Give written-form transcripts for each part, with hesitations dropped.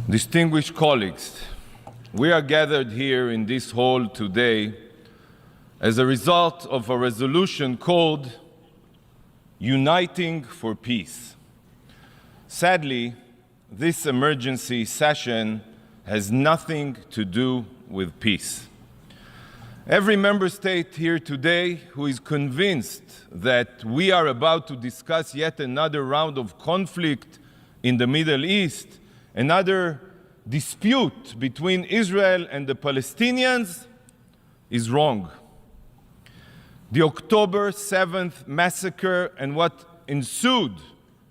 Distinguished colleagues, we are gathered here in this hall today as a result of a resolution called Uniting for Peace. Sadly, this emergency session has nothing to do with peace. Every member state here today who is convinced that we are about to discuss yet another round of conflict in the Middle East, another dispute between Israel and the Palestinians, is wrong. The October 7th massacre and what ensued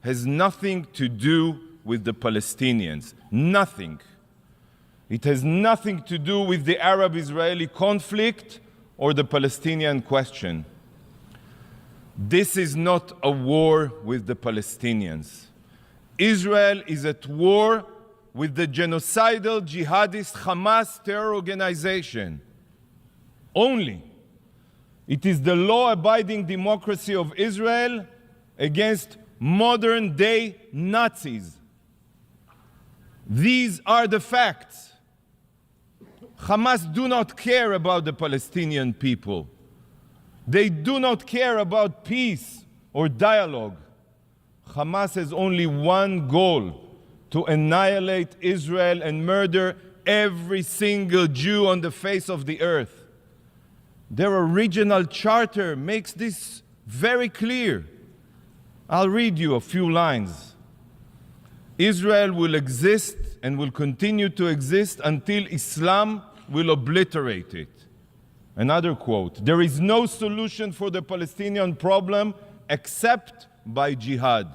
has nothing to do with the Palestinians. Nothing. It has nothing to do with the Arab-Israeli conflict or the Palestinian question. This is not a war with the Palestinians. Israel is at war with the genocidal jihadist Hamas terror organization. Only. It is the law-abiding democracy of Israel against modern-day Nazis. These are the facts. Hamas do not care about the Palestinian people. They do not care about peace or dialogue. Hamas has only one goal: to annihilate Israel and murder every single Jew on the face of the earth. Their original charter makes this very clear. I'll read you a few lines. Israel will exist and will continue to exist until Islam will obliterate it. Another quote: there is no solution for the Palestinian problem except by jihad.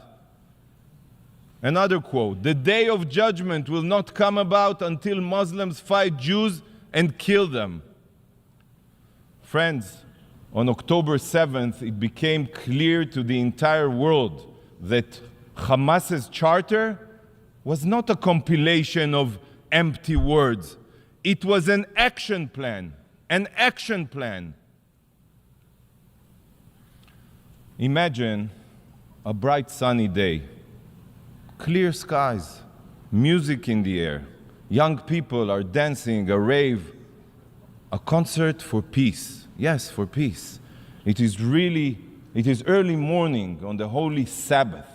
Another quote: the day of judgment will not come about until Muslims fight Jews and kill them. Friends, on October 7th, it became clear to the entire world that Hamas's charter was not a compilation of empty words. It was an action plan. An action plan. Imagine a bright sunny day, clear skies, music in the air, young people are dancing, a rave, a concert for peace. Yes, for peace. It is early morning on the holy Sabbath.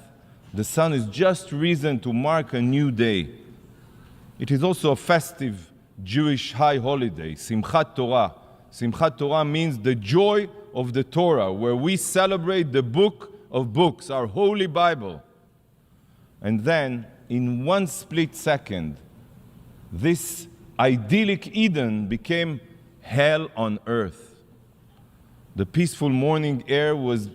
The sun has just risen to mark a new day. It is also a festive Jewish high holiday, Simchat Torah. Simchat Torah means the joy of the Torah, where we celebrate the book of books, our holy Bible. And then, in one split second, this idyllic Eden became hell on earth. The peaceful morning air was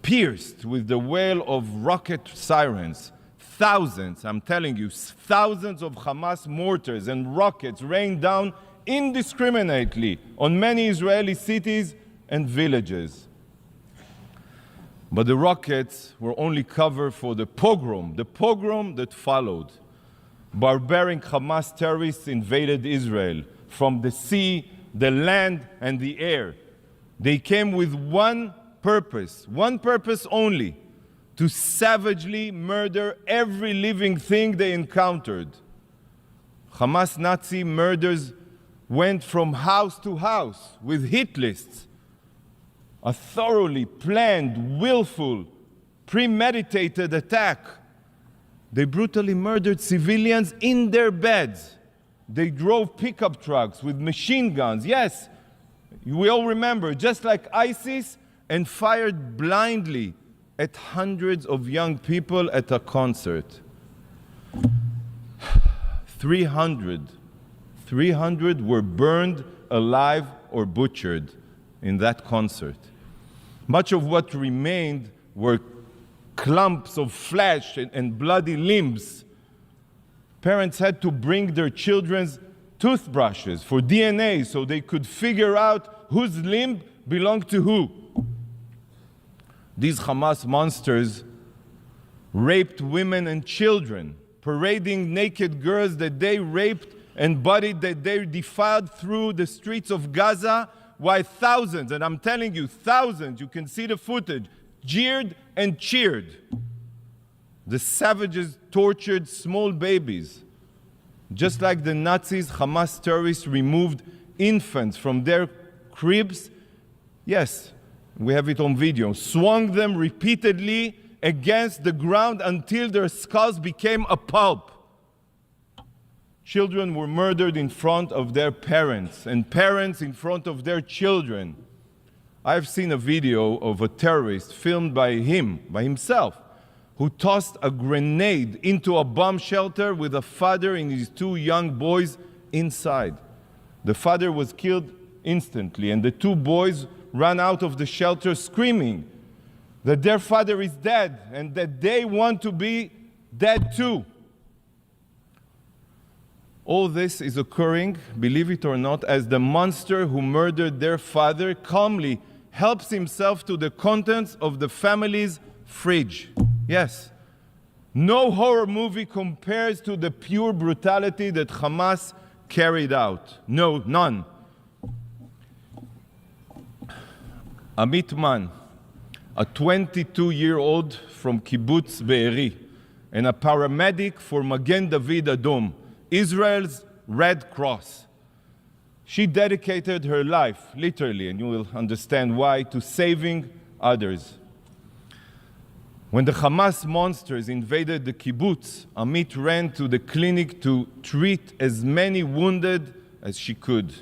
pierced with the wail of rocket sirens. Thousands, I'm telling you, thousands of Hamas mortars and rockets rained down indiscriminately on many Israeli cities and villages. But the rockets were only cover for the pogrom that followed. Barbaric Hamas terrorists invaded Israel from the sea, the land, and the air. They came with one purpose only: to savagely murder every living thing they encountered. Hamas Nazi murders went from house to house with hit lists. A thoroughly planned, willful, premeditated attack. They brutally murdered civilians in their beds. They drove pickup trucks with machine guns. Yes, we all remember, just like ISIS, and fired blindly at hundreds of young people at a concert. 300 were burned alive or butchered in that concert. Much of what remained were clumps of flesh and bloody limbs. Parents had to bring their children's toothbrushes for DNA so they could figure out whose limb belonged to who. These Hamas monsters raped women and children, parading naked girls that they raped and bodies that they defiled through the streets of Gaza, while thousands, and I'm telling you, thousands, you can see the footage, jeered and cheered. The savages tortured small babies. Just like the Nazis, Hamas terrorists removed infants from their cribs. Yes, we have it on video. Swung them repeatedly against the ground until their skulls became a pulp. Children were murdered in front of their parents, and parents in front of their children. I've seen a video of a terrorist filmed by himself, who tossed a grenade into a bomb shelter with a father and his two young boys inside. The father was killed instantly, and the two boys ran out of the shelter screaming that their father is dead and that they want to be dead too. All this is occurring, believe it or not, as the monster who murdered their father calmly helps himself to the contents of the family's fridge. Yes, no horror movie compares to the pure brutality that Hamas carried out. No, none. Amit Man, a 22-year-old from Kibbutz Be'eri, and a paramedic for Magen David Adom, Israel's Red Cross. She dedicated her life, literally, and you will understand why, to saving others. When the Hamas monsters invaded the kibbutz, Amit ran to the clinic to treat as many wounded as she could.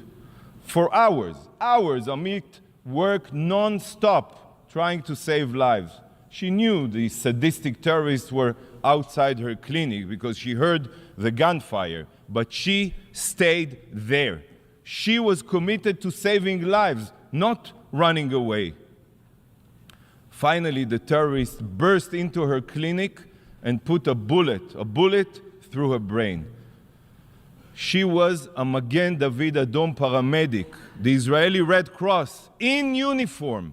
For hours, Amit worked non-stop trying to save lives. She knew the sadistic terrorists were outside her clinic because she heard the gunfire, but she stayed there. She was committed to saving lives, not running away. Finally, the terrorists burst into her clinic and put a bullet through her brain. She was a Magen David Adom paramedic, the Israeli Red Cross, in uniform.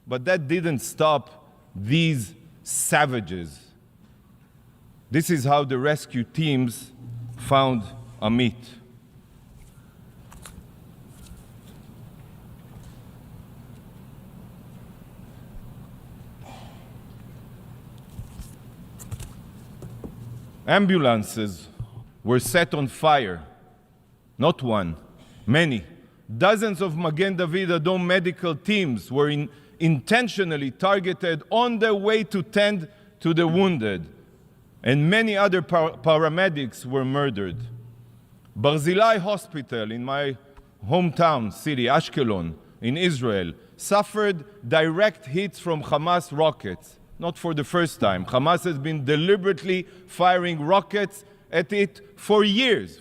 But that didn't stop these savages. This is how the rescue teams found Amit. Ambulances were set on fire. Not one, many. Dozens of Magen David Adom medical teams were intentionally targeted on their way to tend to the wounded, and many other paramedics were murdered. Barzilai Hospital in my hometown city, Ashkelon, in Israel, suffered direct hits from Hamas rockets. Not for the first time. Hamas has been deliberately firing rockets at it for years,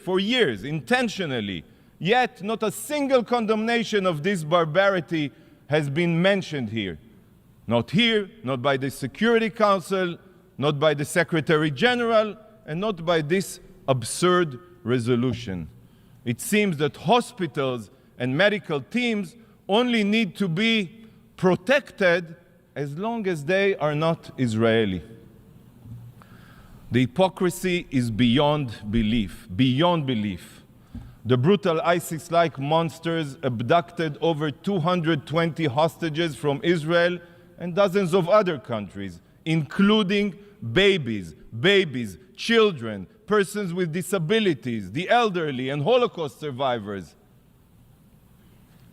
intentionally. Yet, not a single condemnation of this barbarity has been mentioned here. Not here, not by the Security Council, not by the Secretary General, and not by this absurd resolution. It seems that hospitals and medical teams only need to be protected as long as they are not Israeli. The hypocrisy is beyond belief, beyond belief. The brutal ISIS-like monsters abducted over 220 hostages from Israel and dozens of other countries, including babies, children, persons with disabilities, the elderly, and Holocaust survivors.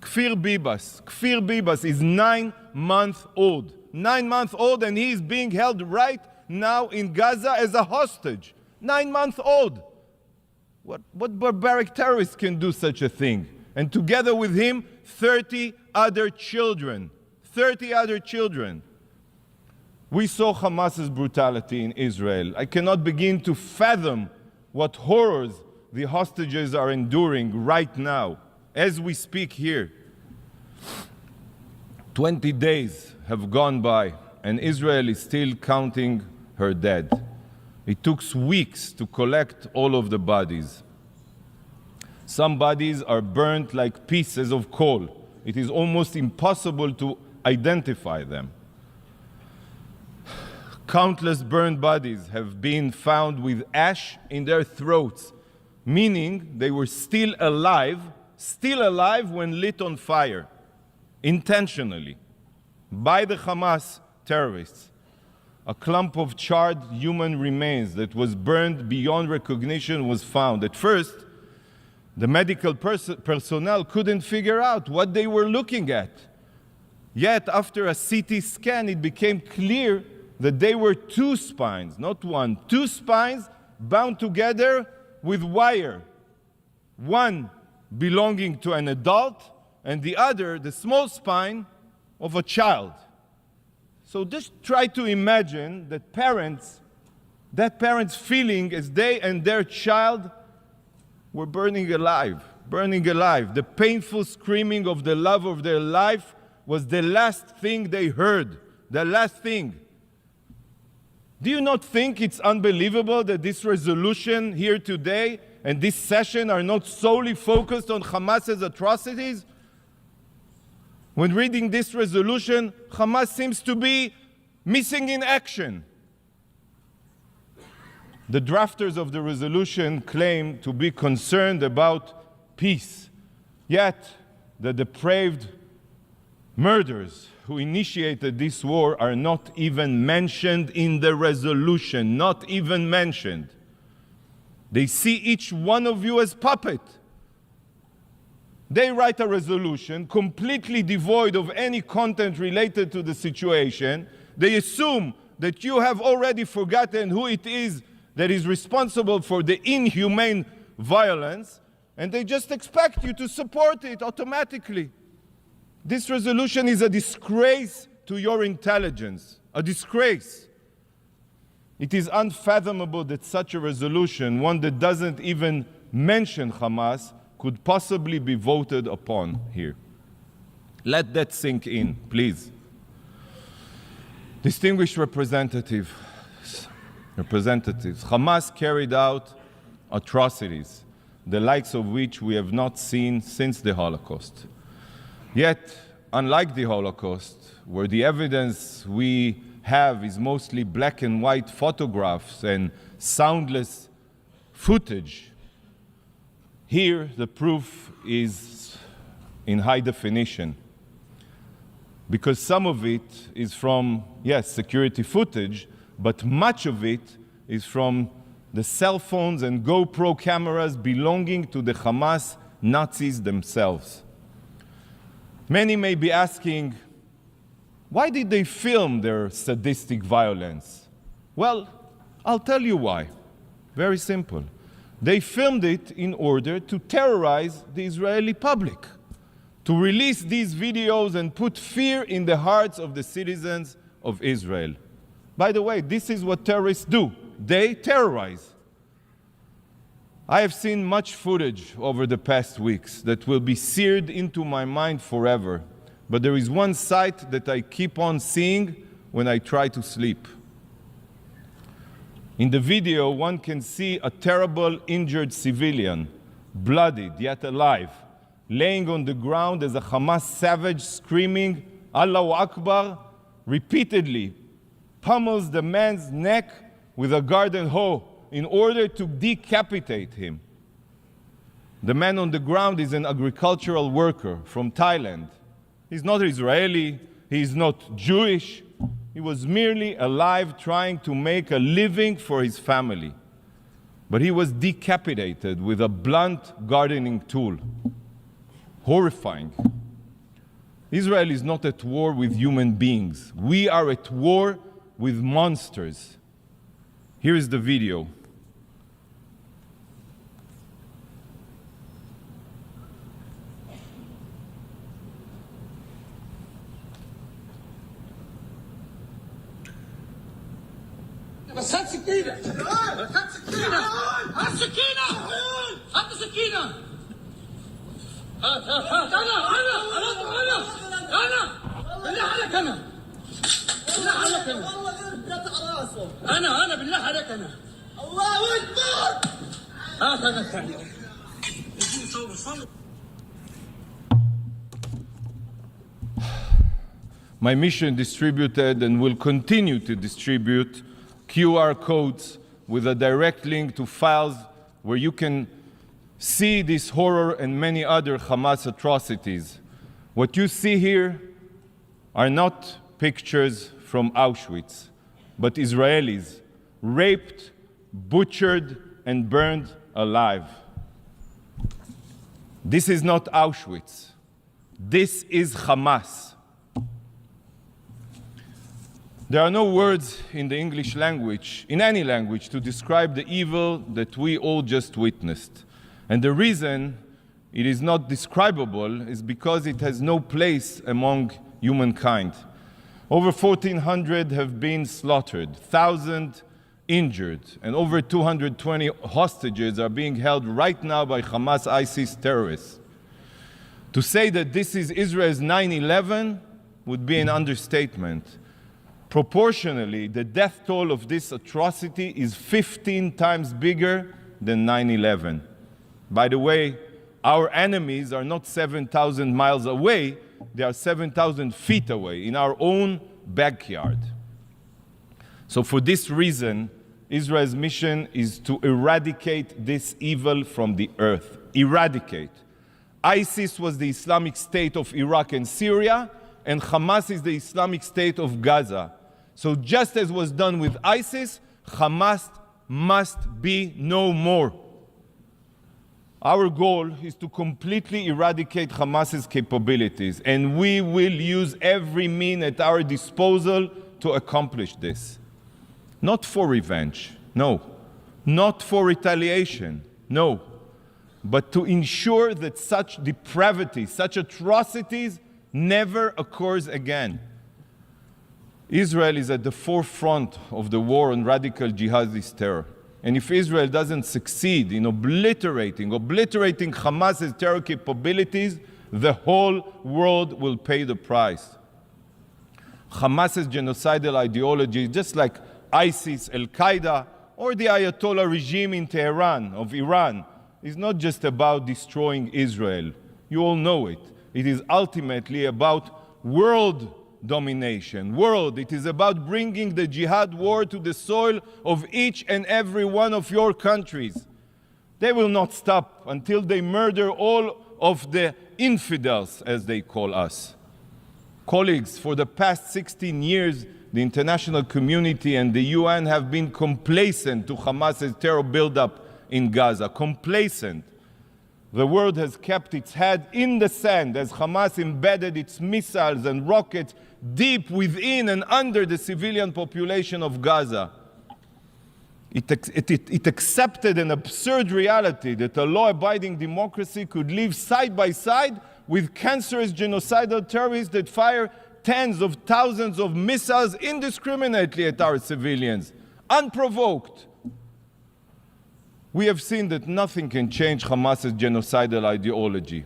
Kfir Bibas is 9 months old. 9 months old, and he is being held right now in Gaza as a hostage. 9 months old. What barbaric terrorist can do such a thing? And together with him, 30 other children. 30 other children. We saw Hamas's brutality in Israel. I cannot begin to fathom what horrors the hostages are enduring right now, as we speak here. 20 days have gone by, and Israel is still counting her dead. It took weeks to collect all of the bodies. Some bodies are burnt like pieces of coal. It is almost impossible to identify them. Countless burned bodies have been found with ash in their throats, meaning they were still alive when lit on fire, intentionally, by the Hamas terrorists. a clump of charred human remains that was burned beyond recognition was found. At first, the medical personnel couldn't figure out what they were looking at. Yet, after a CT scan, it became clear that they were two spines, not one, two spines bound together with wire. One belonging to an adult, and the other, the small spine, of a child. So just try to imagine that parents feeling as they and their child were burning alive. The painful screaming of the love of their life was the last thing they heard, the last thing. Do you not think it's unbelievable that this resolution here today and this session are not solely focused on Hamas's atrocities? When reading this resolution, Hamas seems to be missing in action. The drafters of the resolution claim to be concerned about peace, yet the depraved murderers who initiated this war are not even mentioned in the resolution, not even mentioned. They see each one of you as puppet. They write a resolution completely devoid of any content related to the situation. They assume that you have already forgotten who it is that is responsible for the inhumane violence, and they just expect you to support it automatically. This resolution is a disgrace to your intelligence, a disgrace. It is unfathomable that such a resolution, one that doesn't even mention Hamas, could possibly be voted upon here. Let that sink in, please. Distinguished representatives, Hamas carried out atrocities, the likes of which we have not seen since the Holocaust. Yet, unlike the Holocaust, where the evidence we have is mostly black and white photographs and soundless footage, here the proof is in high definition. Because some of it is from, yes, security footage, but much of it is from the cell phones and GoPro cameras belonging to the Hamas Nazis themselves. Many may be asking, why did they film their sadistic violence? Well, I'll tell you why. Very simple. They filmed it in order to terrorize the Israeli public, to release these videos and put fear in the hearts of the citizens of Israel. By the way, this is what terrorists do. They terrorize. I have seen much footage over the past weeks that will be seared into my mind forever. But there is one sight that I keep on seeing when I try to sleep. In the video, one can see a terrible injured civilian, bloodied yet alive, laying on the ground as a Hamas savage screaming, Allahu Akbar, repeatedly pummels the man's neck with a garden hoe in order to decapitate him. The man on the ground is an agricultural worker from Thailand. He's not Israeli, he's not Jewish. He was merely alive trying to make a living for his family. But he was decapitated with a blunt gardening tool. Horrifying. Israel is not at war with human beings. We are at war with monsters. Here is the video. بس هات سكينة هات سكينة هات سكينة هات سكينة هات أنا بالله عليك بالله عليك والله غير بجد على راسه أنا بالله عليك الله أكبر هات أنا الثاني My mission distributed and will continue to distribute QR codes with a direct link to files where you can see this horror and many other Hamas atrocities. What you see here are not pictures from Auschwitz. but Israelis, raped, butchered, and burned alive. This is not Auschwitz. This is Hamas. There are no words in the English language, in any language, to describe the evil that we all just witnessed. And the reason it is not describable is because it has no place among humankind. Over 1,400 have been slaughtered, 1,000 injured, and over 220 hostages are being held right now by Hamas ISIS terrorists. To say that this is Israel's 9/11 would be an understatement. Proportionally, the death toll of this atrocity is 15 times bigger than 9/11. By the way, our enemies are not 7,000 miles away, they are 7,000 feet away in our own backyard. So for this reason, Israel's mission is to eradicate this evil from the earth. Eradicate. ISIS was the Islamic State of Iraq and Syria, and Hamas is the Islamic State of Gaza. So just as was done with ISIS, Hamas must be no more. Our goal is to completely eradicate Hamas's capabilities, and we will use every means at our disposal to accomplish this. Not for revenge, no. Not for retaliation, no. But to ensure that such depravity, such atrocities never occurs again. Israel is at the forefront of the war on radical jihadist terror. And if Israel doesn't succeed in obliterating Hamas's terror capabilities, the whole world will pay the price. Hamas's genocidal ideology, just like ISIS, Al-Qaeda, or the Ayatollah regime in Tehran of Iran, is not just about destroying Israel. You all know it. It is ultimately about world domination. It is about bringing the jihad war to the soil of each and every one of your countries. They will not stop until they murder all of the infidels, as they call us. Colleagues, for the past 16 years, the international community and the UN have been complacent to Hamas's terror buildup in Gaza. Complacent. The world has kept its head in the sand as Hamas embedded its missiles and rockets deep within and under the civilian population of Gaza. It accepted an absurd reality that a law-abiding democracy could live side by side with cancerous genocidal terrorists that fire tens of thousands of missiles indiscriminately at our civilians, unprovoked. We have seen that nothing can change Hamas's genocidal ideology.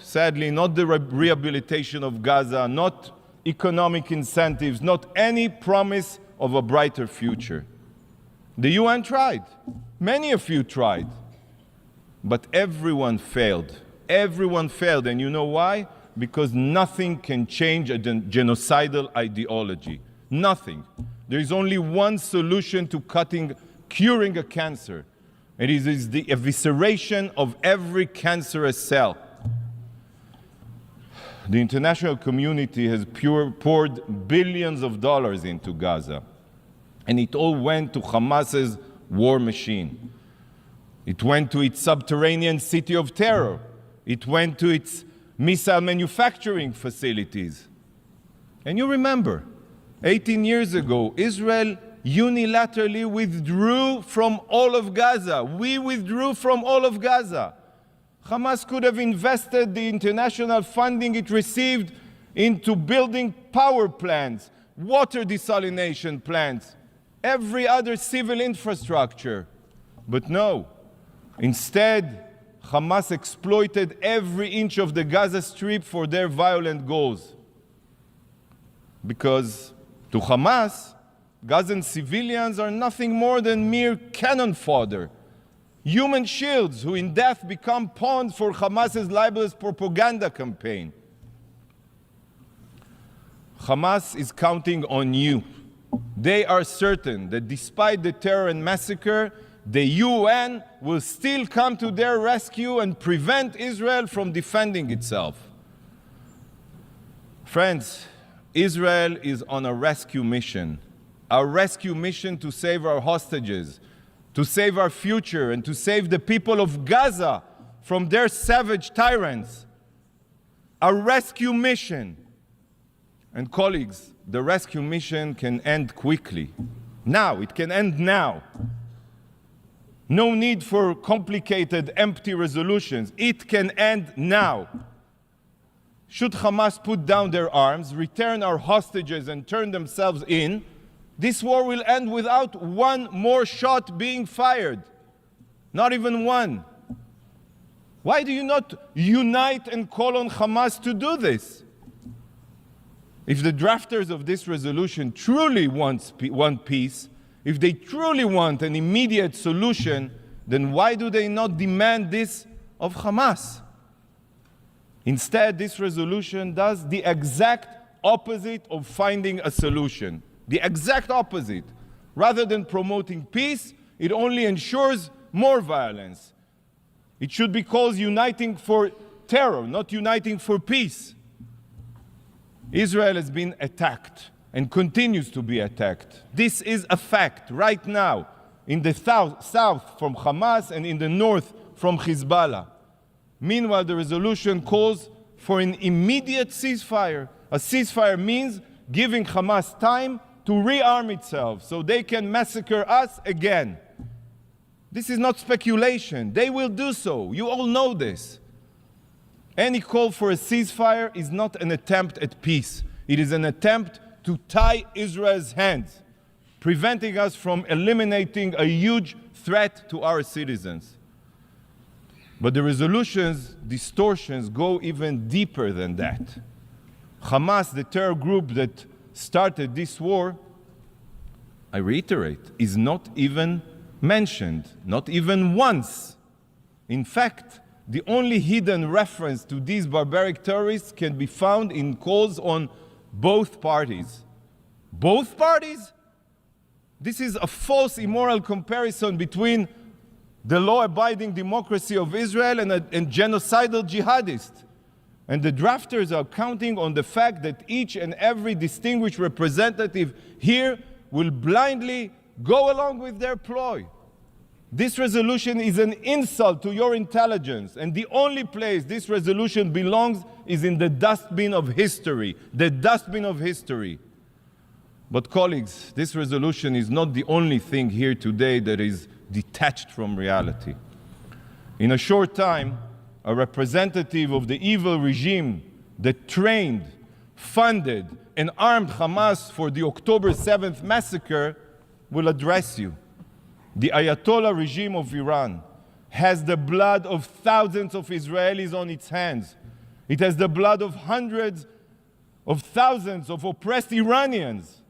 Sadly, not the rehabilitation of Gaza, not economic incentives, not any promise of a brighter future. The UN tried. Many of you tried. But everyone failed. Everyone failed. And you know why? Because nothing can change a genocidal ideology. Nothing. There is only one solution to curing a cancer. It is the evisceration of every cancerous cell. The international community has poured billions of dollars into Gaza, and it all went to Hamas's war machine. It went to its subterranean city of terror. It went to its missile manufacturing facilities. And you remember, 18 years ago, Israel unilaterally withdrew from all of Gaza. We withdrew from all of Gaza. Hamas could have invested the international funding it received into building power plants, water desalination plants, every other civil infrastructure. But no. Instead, Hamas exploited every inch of the Gaza Strip for their violent goals. Because to Hamas, Gazan civilians are nothing more than mere cannon fodder, human shields who in death become pawns for Hamas's libelous propaganda campaign. Hamas is counting on you. They are certain that despite the terror and massacre, the UN will still come to their rescue and prevent Israel from defending itself. Friends, Israel is on a rescue mission. our rescue mission to save our hostages, to save our future, and to save the people of Gaza from their savage tyrants. Our rescue mission. And colleagues, the rescue mission can end quickly. Now, it can end now. No need for complicated, empty resolutions. It can end now. Should Hamas put down their arms, return our hostages, and turn themselves in, this war will end without one more shot being fired. Not even one. Why do you not unite and call on Hamas to do this? If the drafters of this resolution truly want peace, if they truly want an immediate solution, then why do they not demand this of Hamas? Instead, this resolution does the exact opposite of finding a solution. The exact opposite. Rather than promoting peace, it only ensures more violence. It should be called uniting for terror, not uniting for peace. Israel has been attacked and continues to be attacked. This is a fact right now in the south from Hamas and in the north from Hezbollah. Meanwhile, the resolution calls for an immediate ceasefire. A ceasefire means giving Hamas time to rearm itself so they can massacre us again. This is not speculation. They will do so. You all know this. Any call for a ceasefire is not an attempt at peace. It is an attempt to tie Israel's hands, preventing us from eliminating a huge threat to our citizens. But the resolution's distortions go even deeper than that. Hamas, the terror group that started this war, I reiterate, is not even mentioned, not even once. In fact, the only hidden reference to these barbaric terrorists can be found in calls on both parties. Both parties? This is a false, immoral comparison between the law-abiding democracy of Israel and genocidal jihadists. And the drafters are counting on the fact that each and every distinguished representative here will blindly go along with their ploy. This resolution is an insult to your intelligence, and the only place this resolution belongs is in the dustbin of history, the dustbin of history. But colleagues, this resolution is not the only thing here today that is detached from reality. In a short time, a representative of the evil regime that trained, funded, and armed Hamas for the October 7th massacre will address you. The Ayatollah regime of Iran has the blood of thousands of Israelis on its hands. It has the blood of hundreds of thousands of oppressed Iranians,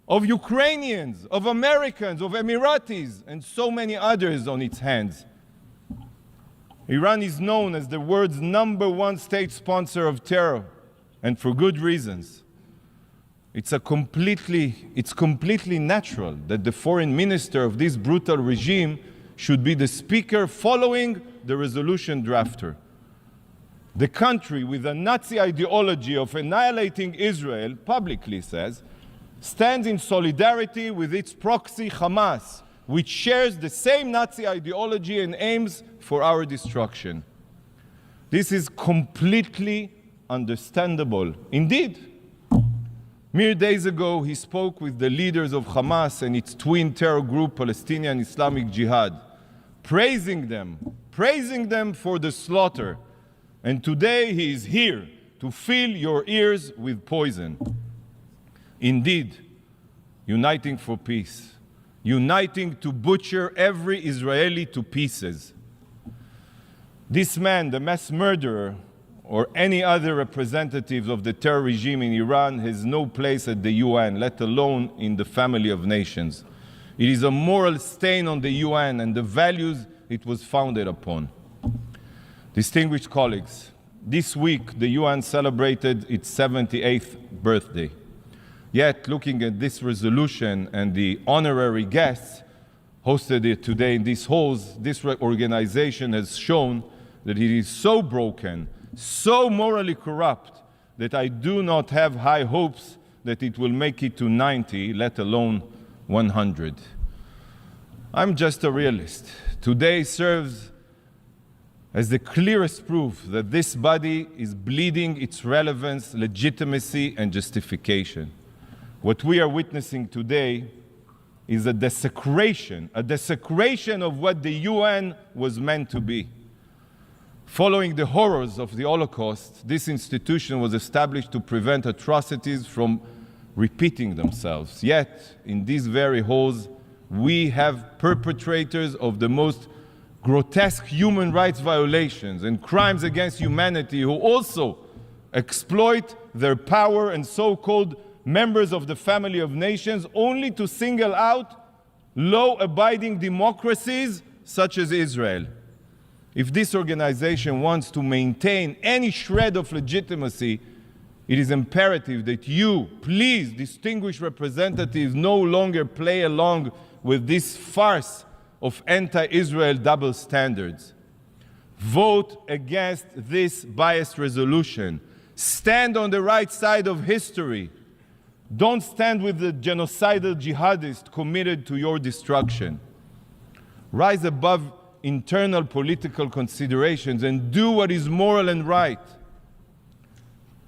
of Ukrainians, of Americans, of Emiratis, and so many others on its hands. Iran is known as the world's #1 state sponsor of terror, and for good reasons. It's completely natural that the foreign minister of this brutal regime should be the speaker following the resolution drafter. The country with a Nazi ideology of annihilating Israel, publicly says, stands in solidarity with its proxy Hamas, which shares the same Nazi ideology and aims for our destruction. This is completely understandable. Indeed, mere days ago, he spoke with the leaders of Hamas and its twin terror group, Palestinian Islamic Jihad, praising them for the slaughter. And today he is here to fill your ears with poison. Indeed, uniting for peace, uniting to butcher every Israeli to pieces. This man, the mass murderer, or any other representatives of the terror regime in Iran has no place at the UN, let alone in the family of nations. It is a moral stain on the UN and the values it was founded upon. Distinguished colleagues, this week the UN celebrated its 78th birthday. Yet, looking at this resolution and the honorary guests hosted it today in these halls, this organization has shown that it is so broken, so morally corrupt, that I do not have high hopes that it will make it to 90, let alone 100. I'm just a realist. Today serves as the clearest proof that this body is bleeding its relevance, legitimacy, and justification. What we are witnessing today is a desecration of what the UN was meant to be. Following the horrors of the Holocaust, this institution was established to prevent atrocities from repeating themselves. Yet, in these very halls, we have perpetrators of the most grotesque human rights violations and crimes against humanity who also exploit their power and so-called members of the family of nations only to single out law-abiding democracies such as Israel. If this organization wants to maintain any shred of legitimacy, it is imperative that you, please, distinguished representatives, no longer play along with this farce of anti-Israel double standards. Vote against this biased resolution. Stand on the right side of history. Don't stand with the genocidal jihadists committed to your destruction. Rise above internal political considerations and do what is moral and right.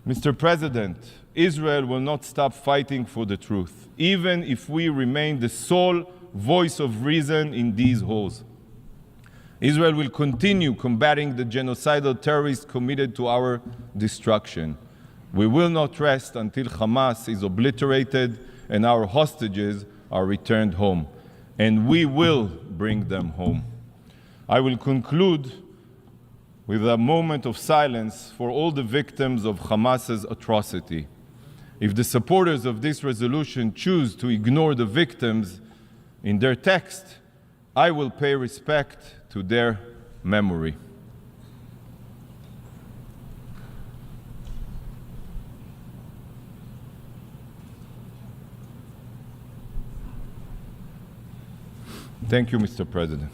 Mr. President, Israel will not stop fighting for the truth, even if we remain the sole voice of reason in these halls. Israel will continue combating the genocidal terrorists committed to our destruction. We will not rest until Hamas is obliterated and our hostages are returned home. And we will bring them home. I will conclude with a moment of silence for all the victims of Hamas's atrocity. If the supporters of this resolution choose to ignore the victims in their text, I will pay respect to their memory. Thank you, Mr. President.